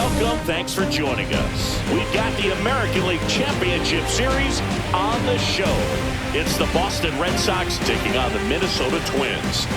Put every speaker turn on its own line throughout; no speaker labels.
Welcome. Thanks for joining us. We've got the American League Championship Series on the show. It's the Boston Red Sox taking on the Minnesota Twins.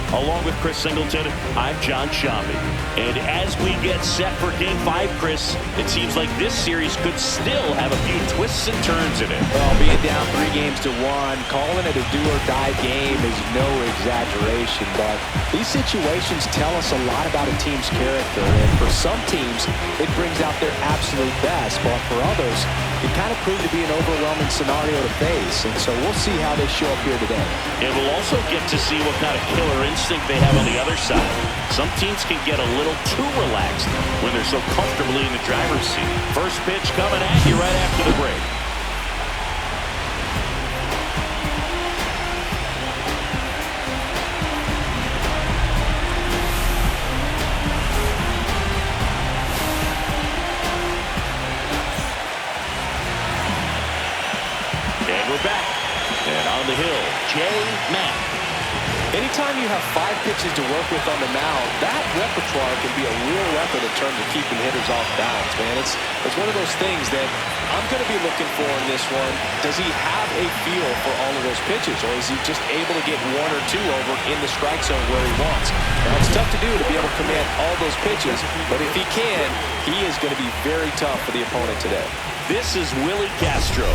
Along with Chris Singleton, I'm John Shambi. And as we get set for Game 5, Chris, it seems like this series could still have a few twists and turns in it.
Well, being down 3-1, calling it a do-or-die game is no exaggeration. But these situations tell us a lot about a team's character. And for some teams, it brings out their absolute best. But for others, it kind of proved to be an overwhelming scenario to face. And so we'll see how they show up here today.
And we'll also get to see what kind of killer instinct they have on the other side. Some teams can get a little too relaxed when they're so comfortably in the driver's seat. First pitch coming at you right after the break. And we're back. And on the hill, J-Man.
Anytime you have 5 pitches to work with on the mound, that repertoire can be a real weapon in terms of keeping hitters off balance, man. It's one of those things that I'm going to be looking for in this one. Does he have a feel for all of those pitches, or is he just able to get 1 or 2 over in the strike zone where he wants? Now, it's tough to do to be able to command all those pitches, but if he can, he is going to be very tough for the opponent today.
This is Willie Castro.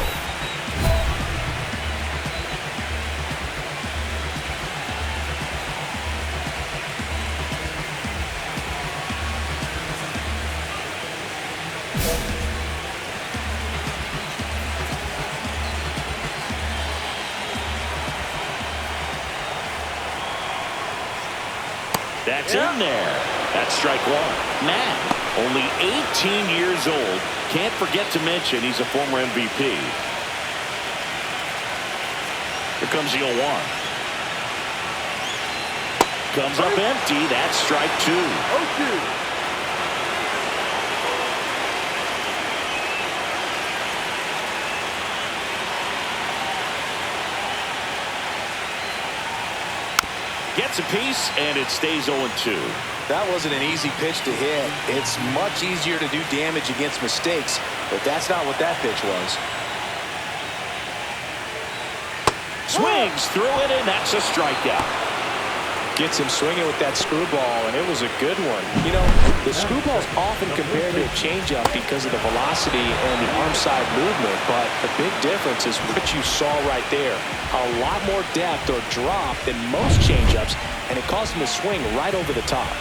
That's in there. That's strike 1. Matt, only 18 years old. Can't forget to mention he's a former MVP. Here comes the 0-1. Comes up empty. That's strike 2. 0-2. Gets a piece, and it stays 0-2.
That wasn't an easy pitch to hit. It's much easier to do damage against mistakes, but that's not what that pitch was.
Swings through it, and that's a strikeout.
Gets him swinging with that screwball, and it was a good one. You know, the screwball is often compared to a changeup because of the velocity and the arm side movement, but the big difference is what you saw right there. A lot more depth or drop than most changeups, and it caused him to swing right over the top.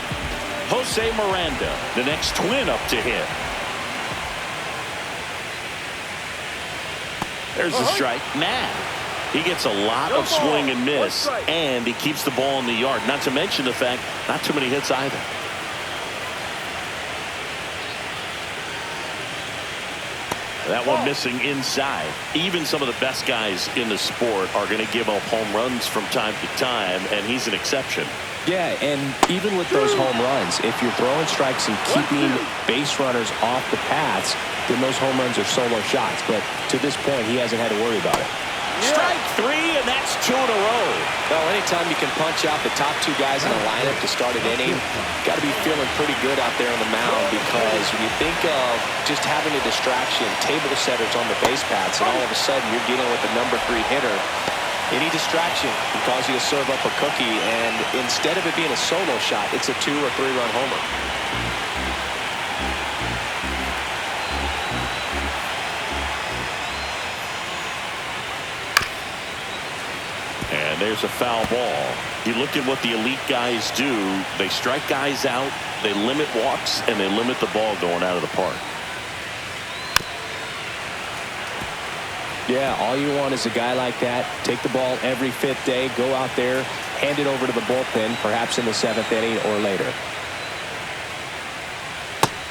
Jose Miranda, the next Twin up to hit. There's the strike. Matt. He gets a lot of swing and miss, and he keeps the ball in the yard. Not to mention the fact, not too many hits either. That one missing inside. Even some of the best guys in the sport are going to give up home runs from time to time, and he's an exception.
Yeah, and even with those home runs, if you're throwing strikes and keeping base runners off the paths, then those home runs are solo shots. But to this point, he hasn't had to worry about it.
Strike 3, and that's 2 in a row.
Well, anytime you can punch out the top 2 guys in a lineup to start an inning, got to be feeling pretty good out there on the mound, because when you think of just having a distraction, table setters on the base paths, and all of a sudden you're dealing with a number 3 hitter, any distraction can cause you to serve up a cookie, and instead of it being a solo shot, it's a 2 or 3 run homer.
And there's a foul ball. You look at what the elite guys do. They strike guys out, they limit walks, and they limit the ball going out of the park.
Yeah, all you want is a guy like that. Take the ball every 5th day, go out there, hand it over to the bullpen, perhaps in the 7th inning or later.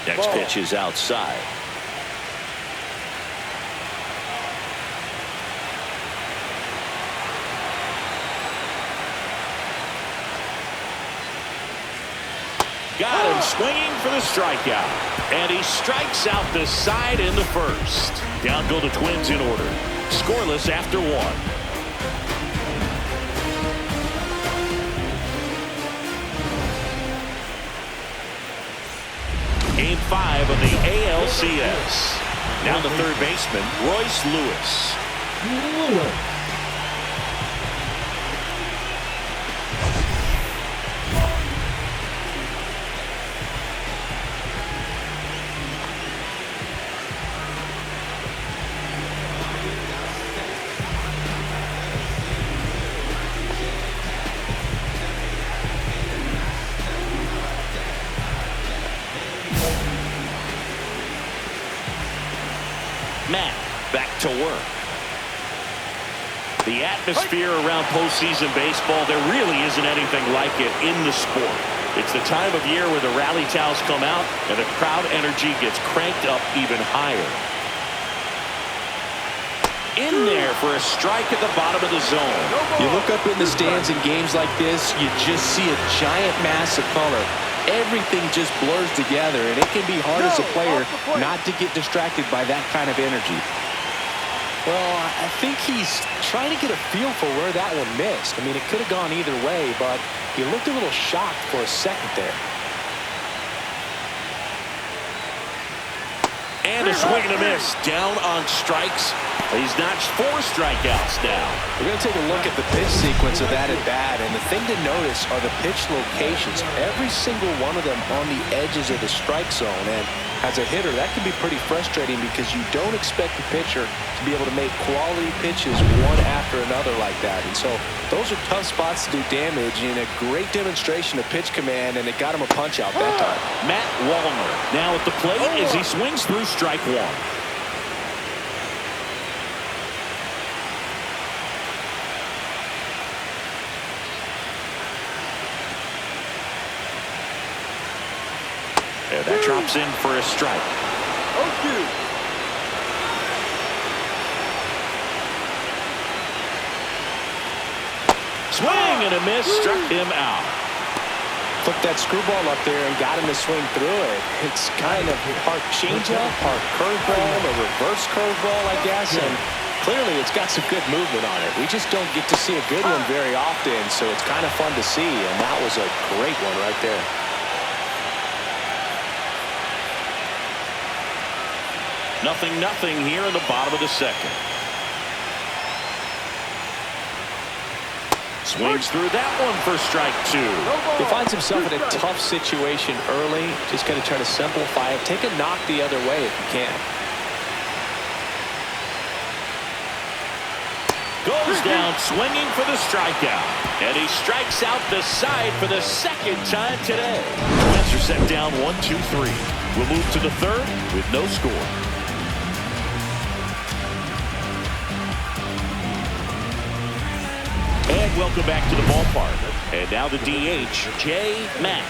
Next pitch is outside. Got him swinging for the strikeout. And he strikes out the side in the first. Down go the Twins in order. Scoreless after 1. 5 of the ALCS. Now the third baseman, Royce Lewis. Matt back to work. The atmosphere around postseason baseball, there really isn't anything like it in the sport. It's the time of year where the rally towels come out and the crowd energy gets cranked up even higher. In there for a strike at the bottom of the zone.
You look up in the stands in games like this, you just see a giant mass of color. Everything just blurs together, and it can be hard as a player not to get distracted by that kind of energy. Well, I think he's trying to get a feel for where that one missed. I mean, it could have gone either way, but he looked a little shocked for a second there.
And a swing and a miss. Down on strikes. He's notched 4 strikeouts now.
We're going to take a look at the pitch sequence of that at bat, and the thing to notice are the pitch locations. Every single one of them on the edges of the strike zone, and as a hitter, that can be pretty frustrating because you don't expect the pitcher to be able to make quality pitches one after another like that. And so those are tough spots to do damage, and a great demonstration of pitch command, and it got him a punch out that time.
Matt Wallner now at the plate as he swings through strike 1. And that drops in for a strike. Swing and a miss, struck him out.
Took that screwball up there and got him to swing through it. It's kind of part changeup, part curveball, a reverse curveball, I guess. And clearly it's got some good movement on it. We just don't get to see a good one very often, so it's kind of fun to see. And that was a great one right there.
Nothing here in the bottom of the second. Swings through that one for strike 2.
He finds himself in a tough situation early. Just going to try to simplify it. Take a knock the other way if you can.
Goes down swinging for the strikeout. And he strikes out the side for the second time today. Mets are set down 1-2-3. We'll move to the third with no score. And welcome back to the ballpark. And now the DH, J. Mack.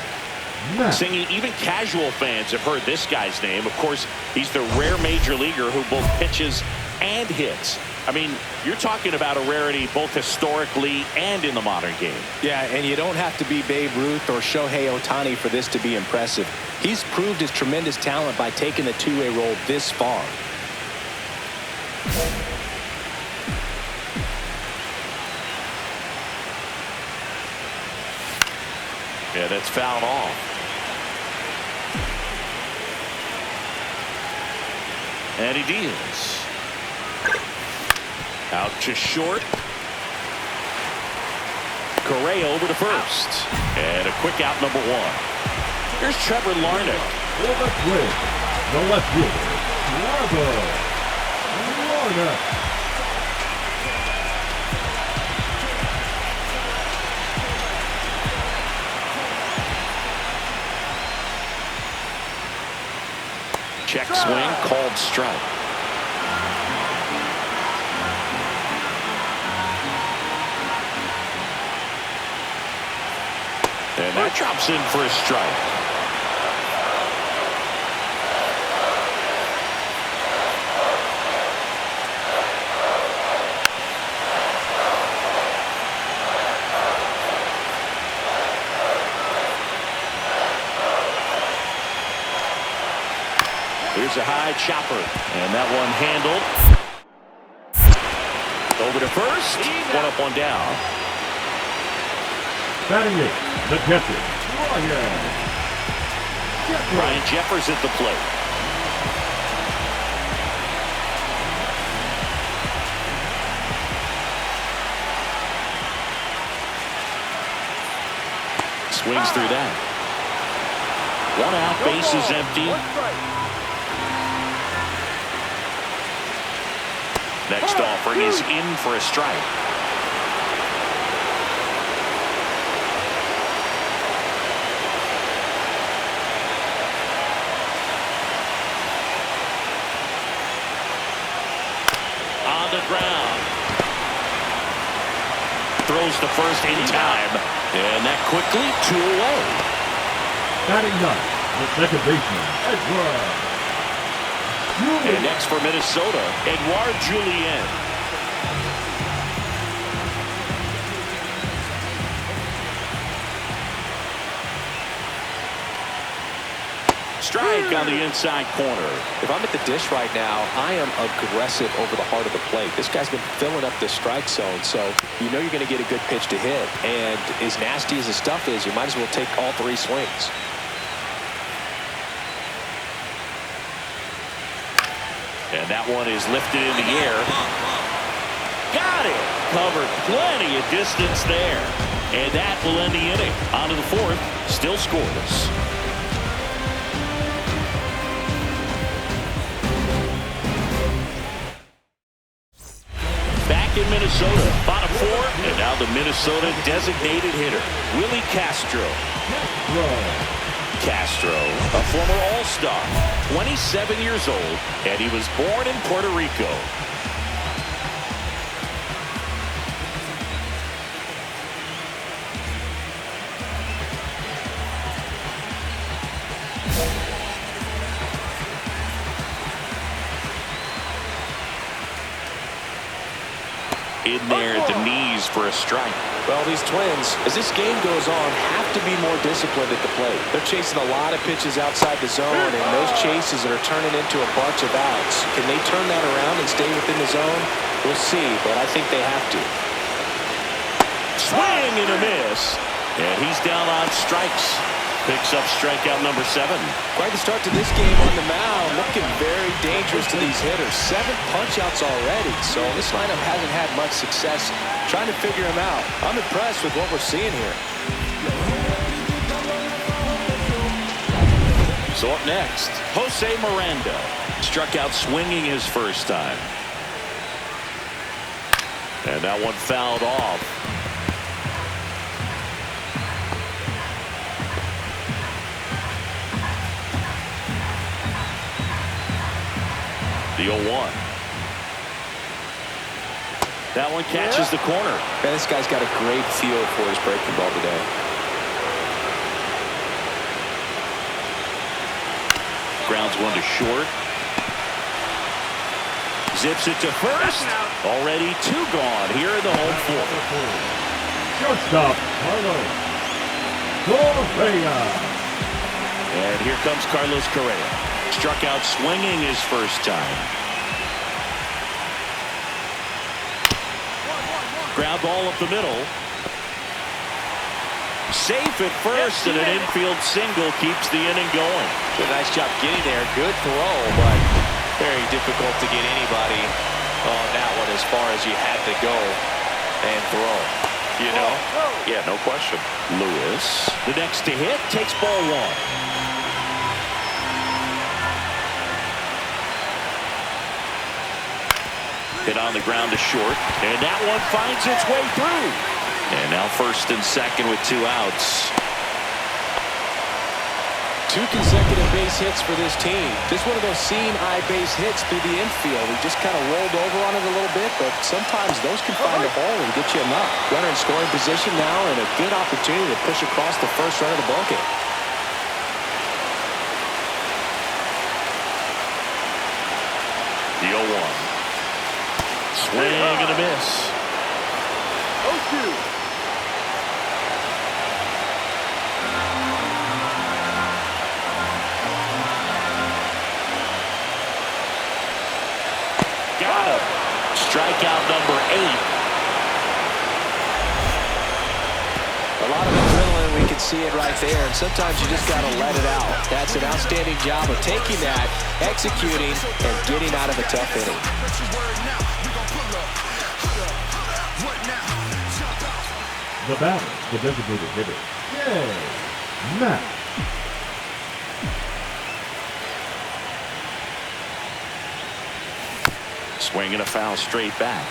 Singing, even casual fans have heard this guy's name. Of course, he's the rare major leaguer who both pitches and hits. I mean, you're talking about a rarity both historically and in the modern game.
Yeah, and you don't have to be Babe Ruth or Shohei Ohtani for this to be impressive. He's proved his tremendous talent by taking the two-way role this far.
Yeah, that's fouled off. And he deals. Out to short. Correa over to first. And a quick out, number 1. Here's Trevor Larnach.
The left fielder, Larnach.
Check swing, called strike. And that drops in for a strike. Here's a high chopper, and that one handled. Over to first, 1 up, 1 down.
Batting it, the catcher, Ryan.
Ryan Jeffers at the plate. Swings through that. One out, bases empty. Next offering is in for a strike. On the ground. Throws the first in time. And that quickly 2 away.
Batting ninth, the second baseman, Edward.
And next for Minnesota, Edouard Julien. Strike on the inside corner.
If I'm at the dish right now, I am aggressive over the heart of the plate. This guy's been filling up the strike zone, so you know you're going to get a good pitch to hit. And as nasty as the stuff is, you might as well take all 3 swings.
And that one is lifted in the air. Got it. Covered plenty of distance there. And that will end the inning. On to the 4th. Still scoreless. Back in Minnesota. Bottom 4. And now the Minnesota designated hitter, Willie Castro. Castro, a former All-Star, 27 years old, and he was born in Puerto Rico. In there at the knees for a strike.
Well, these Twins, as this game goes on, have to be more disciplined at the plate. They're chasing a lot of pitches outside the zone, and those chases are turning into a bunch of outs. Can they turn that around and stay within the zone? We'll see, but I think they have to.
Swing and a miss, and he's down on strikes. Picks up strikeout number 7.
Quite the start to this game on the mound. Looking very dangerous to these hitters. 7 punch-outs already, so this lineup hasn't had much success trying to figure him out. I'm impressed with what we're seeing here.
So up next, Jose Miranda. Struck out swinging his first time. And that one fouled off. The 0-1. That one catches the corner.
Man, this guy's got a great feel for his breaking ball today.
Grounds one to short. Zips it to first. Already 2 gone here in the home 4th.
Shortstop, Carlos Correa.
And here comes Carlos Correa. Struck out swinging his first time. Ground ball up the middle. Safe at first, and an infield single keeps the inning going.
Did a nice job getting there. Good throw, but very difficult to get anybody on that one as far as you had to go and throw. You know?
Yeah, no question. Lewis, the next to hit, takes ball 1. Hit on the ground to short, and that one finds its way through. And now first and second with 2 outs.
2 consecutive base hits for this team. Just one of those seeing eye base hits through the infield. He just kind of rolled over on it a little bit, but sometimes those can find a hole and get you a knock. Runner in scoring position now, and a good opportunity to push across the first run of the ballgame.
The 0-1. Swing and a miss.
0-2.
Got him. Strikeout number 8.
A lot of adrenaline we could see it right there, and sometimes you just got to let it out. That's an outstanding job of taking that, executing, and getting out of a tough inning.
The batter, the designated hitter, J. Matt.
Swing and a foul straight back.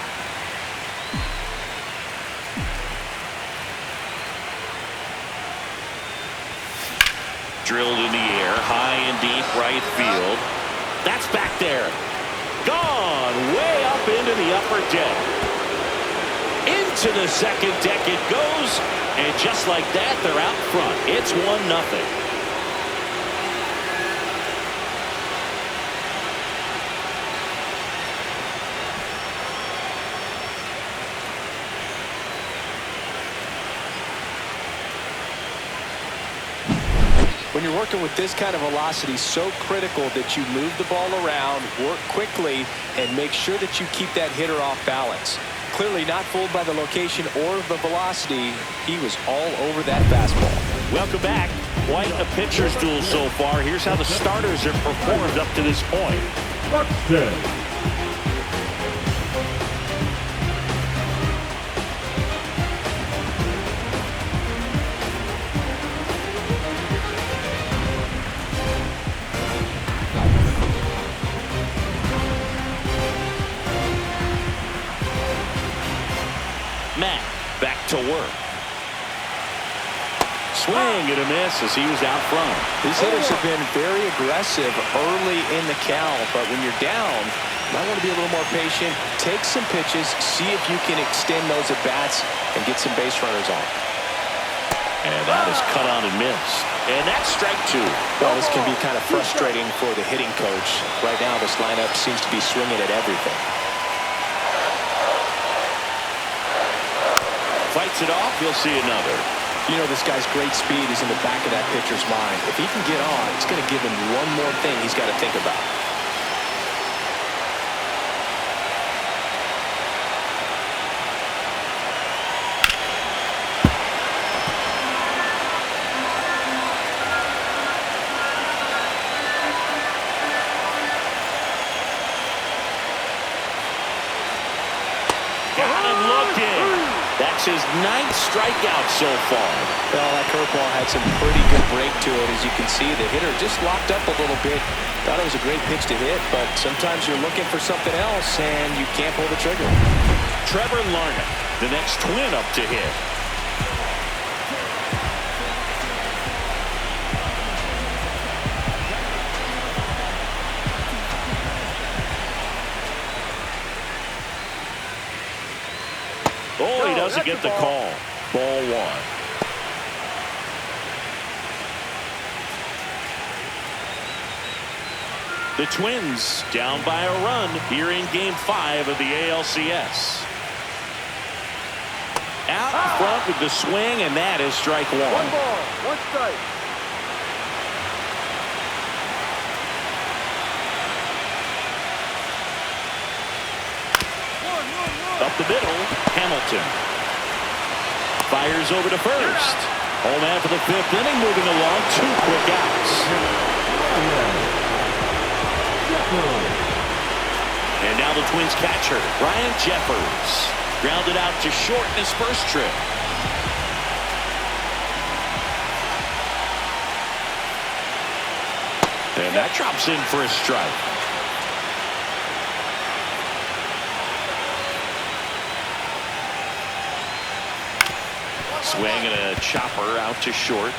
Drilled in the air, high and deep right field. That's back there. Gone way up into the upper deck. Into the second deck it goes, and just like that, they're out front. It's 1-0.
When you're working with this kind of velocity, so critical that you move the ball around, work quickly, and make sure that you keep that hitter off balance. Clearly not fooled by the location or the velocity. He was all over that fastball.
Welcome back. Quite a pitcher's duel so far. Here's how the starters have performed up to this point.
Buxton.
Matt back to work. Swing and a miss as he was out front.
These hitters have been very aggressive early in the count, but when you're down, you might want to be a little more patient. Take some pitches, see if you can extend those at-bats and get some base runners on.
And that is cut on and missed. And that's strike two.
Well, this can be kind of frustrating for the hitting coach. Right now, this lineup seems to be swinging at everything.
Fights it off, you'll see another.
You know, this guy's great speed is in the back of that pitcher's mind. If he can get on, it's going to give him one more thing he's got to think about.
Got him looking. That's his 9th strikeout so far.
Well, that curveball had some pretty good break to it. As you can see, the hitter just locked up a little bit. Thought it was a great pitch to hit, but sometimes you're looking for something else, and you can't pull the trigger.
Trevor Larnach, the next Twin up to hit. Oh, he doesn't get the call. Ball one. The Twins down by a run here in Game 5 of the ALCS. Out in front with the swing, and that is strike one.
1 ball, 1 strike.
Up the middle, Hamilton. Fires over to first. Home man for the 5th inning, moving along. 2 quick outs. And now the Twins catcher, Ryan Jeffers. Grounded out to short in his first trip. And that drops in for a strike. Swing and a chopper out to short.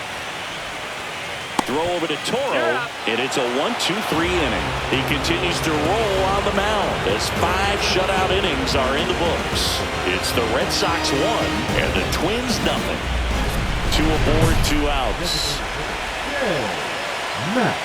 Throw over to Toro, and it's a 1-2-3 inning. He continues to roll on the mound as 5 shutout innings are in the books. It's the Red Sox 1 and the Twins nothing. 2 aboard, 2 outs.
Yeah. Matt.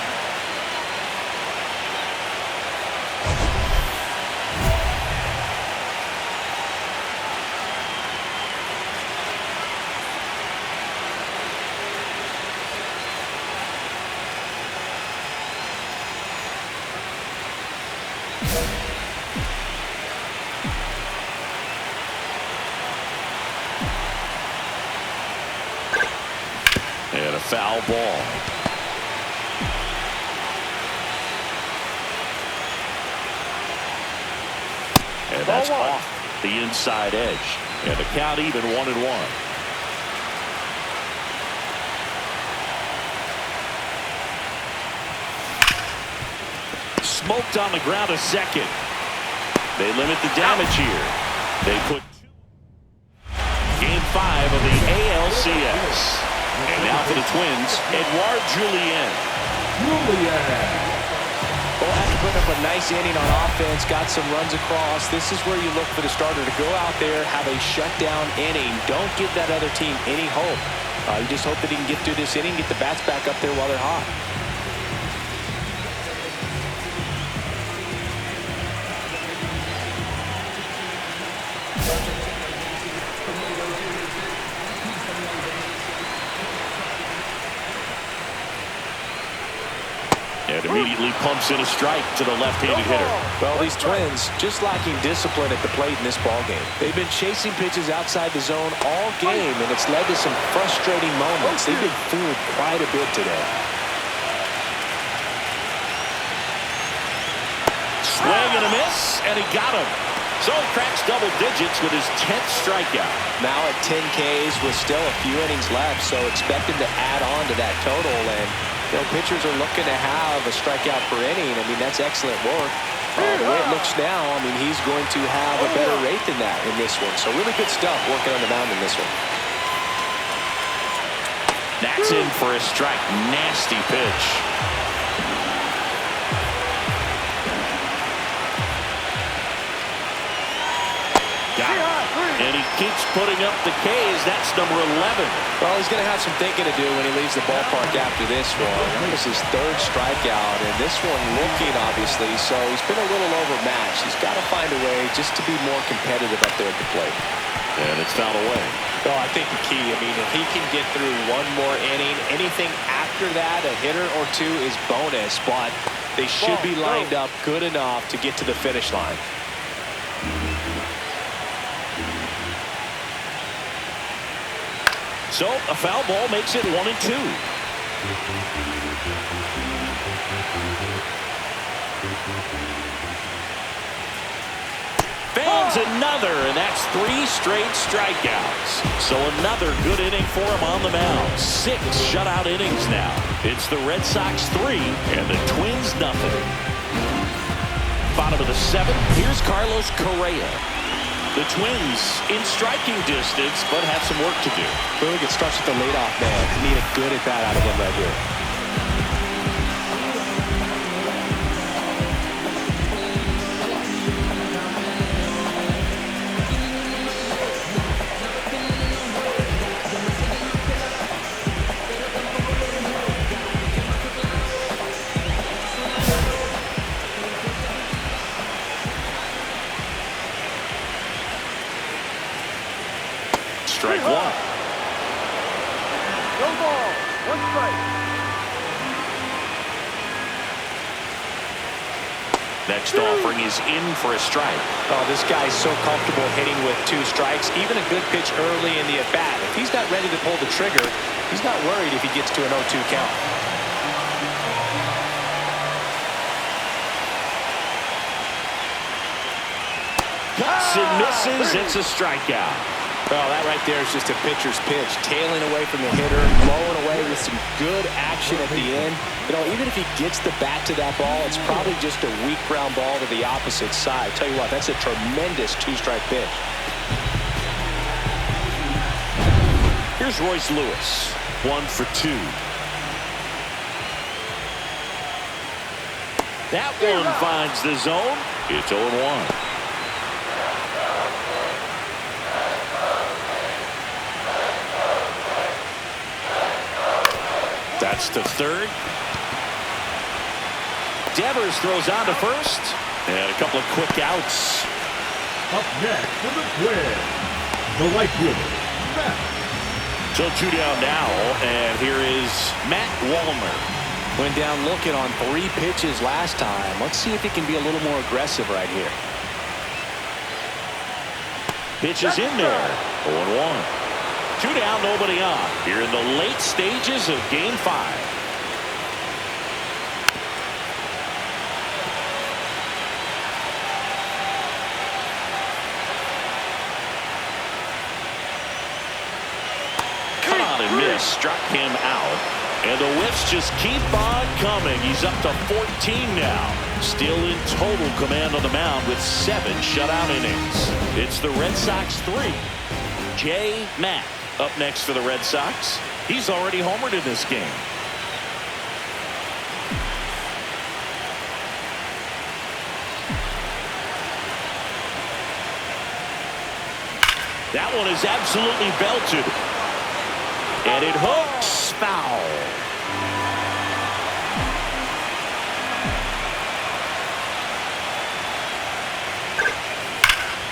foul ball. And that's off the inside edge. And the count even 1-1. Smoked on the ground a second. They limit the damage here. They put Game 5 of the ALCS. And now for the Twins, Edouard Julien.
Well, after putting up a nice inning on offense, got some runs across, this is where you look for the starter to go out there, have a shutdown inning. Don't give that other team any hope. You just hope that he can get through this inning, get the bats back up there while they're hot.
And immediately pumps in a strike to the left-handed hitter.
Well, these Twins just lacking discipline at the plate in this ballgame. They've been chasing pitches outside the zone all game, and it's led to some frustrating moments. They've been fooled quite a bit today.
Swing and a miss, and he got him. So he cracks double digits with his 10th strikeout.
Now at 10 Ks with still a few innings left, so expect him to add on to that total. And pitchers are looking to have a strikeout per inning. I mean, that's excellent work. The way it looks now, I mean, he's going to have a better rate than that in this one. So really good stuff working on the mound in this one.
That's in for a strike. Nasty pitch. Got it. And he keeps putting up the Ks. That's number 11.
Well, he's going to have some thinking to do when he leaves the ballpark after this one. That was his third strikeout, and this one looking, obviously, so he's been a little overmatched. He's got to find a way just to be more competitive up there at the plate.
And it's fouled away.
Well, I think the key, I mean, if he can get through one more inning, anything after that, a hitter or two is bonus, but they should be lined up good enough to get to the finish line.
So a foul ball makes it 1-2. Fans another, and that's 3 straight strikeouts. So another good inning for him on the mound. 6 shutout innings now. It's the Red Sox 3 and the Twins nothing. Bottom of the 7th, here's Carlos Correa. The Twins in striking distance, but have some work to do.
Really good starts with the leadoff man. Need a good at-bat out of him right here.
Strike 1.
No ball. 1 strike.
Next offering is in for a strike.
Oh, this guy's so comfortable hitting with 2 strikes. Even a good pitch early in the at-bat. If he's not ready to pull the trigger, he's not worried if he gets to an 0-2 count.
Cuts and misses. It's a strikeout.
Well, that right there is just a pitcher's pitch. Tailing away from the hitter, blowing away with some good action at the end. Even if he gets the bat to that ball, it's probably just a weak ground ball to the opposite side. Tell you what, that's a tremendous 2-strike pitch.
Here's Royce Lewis. 1 for 2. That one finds the zone. It's 0-1. That's the 3rd. Devers throws on to first. And a couple of quick outs.
Up next for the Twins, the right fielder, Matt.
So 2 down now, and here is Matt Wallner.
Went down looking on 3 pitches last time. Let's see if he can be a little more aggressive right here.
Pitch is in there. 0-1. 2 down, nobody on. Here in the late stages of Game 5. Struck him out, and the whiffs just keep on coming. He's up to 14 now. Still in total command on the mound with 7 shutout innings. It's the Red Sox 3. J. Mack up next for the Red Sox. He's already homered in this game. That one is absolutely belted. And it hooks foul.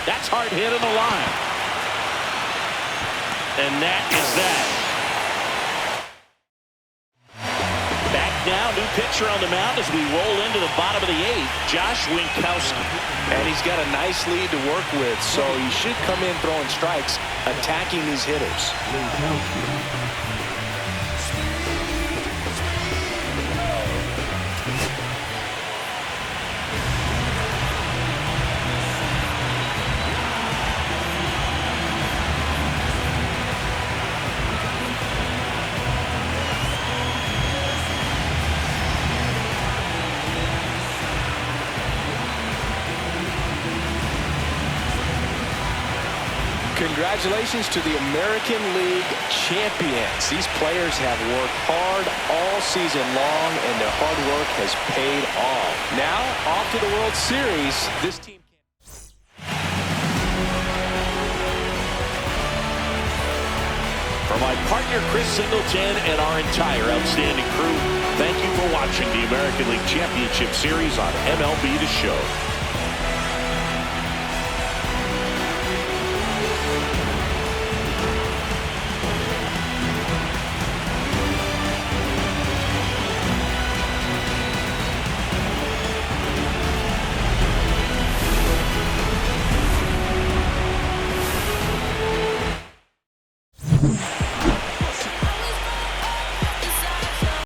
That's hard hit on the line. And that is that. Back now, new pitcher on the mound as we roll into the bottom of the 8th, Josh Winkowski.
And he's got a nice lead to work with, so he should come in throwing strikes, attacking these hitters. Congratulations to the American League champions. These players have worked hard all season long, and their hard work has paid off. Now, off to the World Series. This team.
For my partner, Chris Singleton, and our entire outstanding crew, thank you for watching the American League Championship Series on MLB The Show.